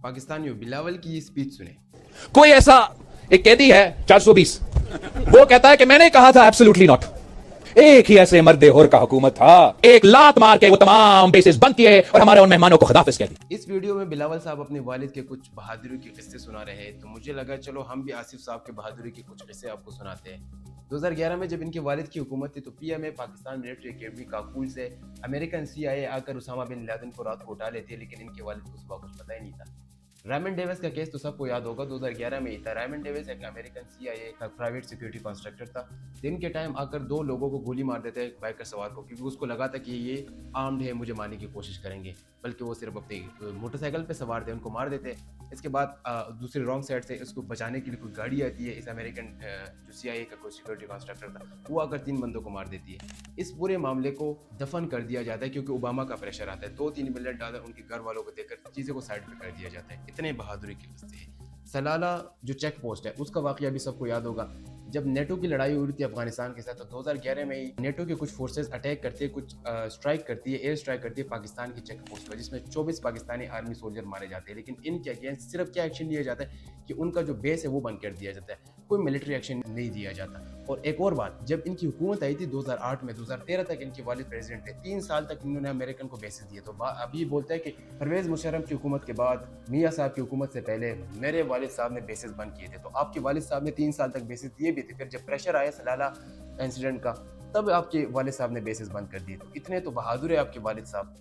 पाकिस्तानियों बिलावल की ये स्पीच सुने। कोई ऐसा एक कैदी है 420, वो कहता है कि मैंने कहा था एब्सोल्युटली नॉट। एक ही ऐसे मर्द होर का हुकूमत था, एक लात मार के वो तमाम बेसिस बंद किए और हमारे उन मेहमानों को खुदाफिज कह दी। इस वीडियो में बिलावल साहब अपने वालिद के कुछ बहादुरी के किस्से सुना रहे हैं, तो मुझे लगा चलो हम भी आसिफ साहब के बहादुरी के कुछ किस्से आपको सुनाते हैं। 2011 में जब इनके वालिद की हुकूमत थी तो PMA Pakistan military academy Kakul से अमेरिकन सीआईए आकर उसामा बिन लादेन को रात को उठा लेती है, लेकिन इनके वालिद को सुबह कुछ पता ही नहीं था। रायमंड डेविस का केस तो सबको याद होगा, 2011 में ही था। रायमंड डेविस एक अमेरिकन सीआईए का प्राइवेट सिक्योरिटी कॉन्ट्रैक्टर था। दिन के टाइम आकर दो लोगों को गोली मार देते हैं, बाइकर सवार को, क्योंकि उसको लगा था कि ये आर्म्ड है, मुझे मारने की कोशिश करेंगे, बल्कि वो सिर्फ अपनी मोटरसाइकिल पे सवार थे, उनको मार देते हैं। इसके बाद दूसरे रॉन्ग साइड से इसको बचाने के लिए कोई गाड़ी आती है, इस अमेरिकन जो सीआईए का कोई सिक्योरिटी कॉन्ट्रैक्टर था वो आकर 3 बंदों को मार देती है। इस पूरे मामले को दफन कर दिया जाता है क्योंकि ओबामा का प्रेशर आता है। $2-3 मिलियन उनके घर वालों को देकर चीज़ों को साइड पे कर दिया जाता है। इतने बहादुरी के किस्से हैं। सलाला जो चेक पोस्ट है उसका वाकया भी सबको याद होगा। जब नेटो की लड़ाई हुई थी अफगानिस्तान के साथ, तो 2011 में ही नेटो के कुछ फोर्सेस अटैक करती है, कुछ स्ट्राइक करती है, एयर स्ट्राइक करती है पाकिस्तान की चेक पोस्ट पर, जिसमें 24 पाकिस्तानी आर्मी सोल्जर मारे जाते हैं। लेकिन इनके अगेंस्ट सिर्फ क्या एक्शन लिया जाता है कि उनका जो बेस है वो बंद कर दिया जाता है, कोई मिलिट्री एक्शन नहीं दिया जाता। और एक और बात, जब इनकी हुकूमत आई थी 2008 में, 2013 तक इनके वालिद प्रेसिडेंट थे, 3 साल तक इन्होंने अमेरिकन को बेसिस दिए। तो अभी बोलता है कि परवेज़ मुशर्रफ की हुकूमत के बाद, मियाँ साहब की हुकूमत से पहले मेरे वालिद साहब ने बेसिस बंद किए थे। तो आपके वालिद साहब ने 3 साल तक बेसिस दिए भी थे, फिर जब प्रेशर आया सलाला इंसिडेंट का तब आपके वालिद साहब ने बेसिस बंद कर दिए। तो इतने तो बहादुर है आपके वालिद साहब।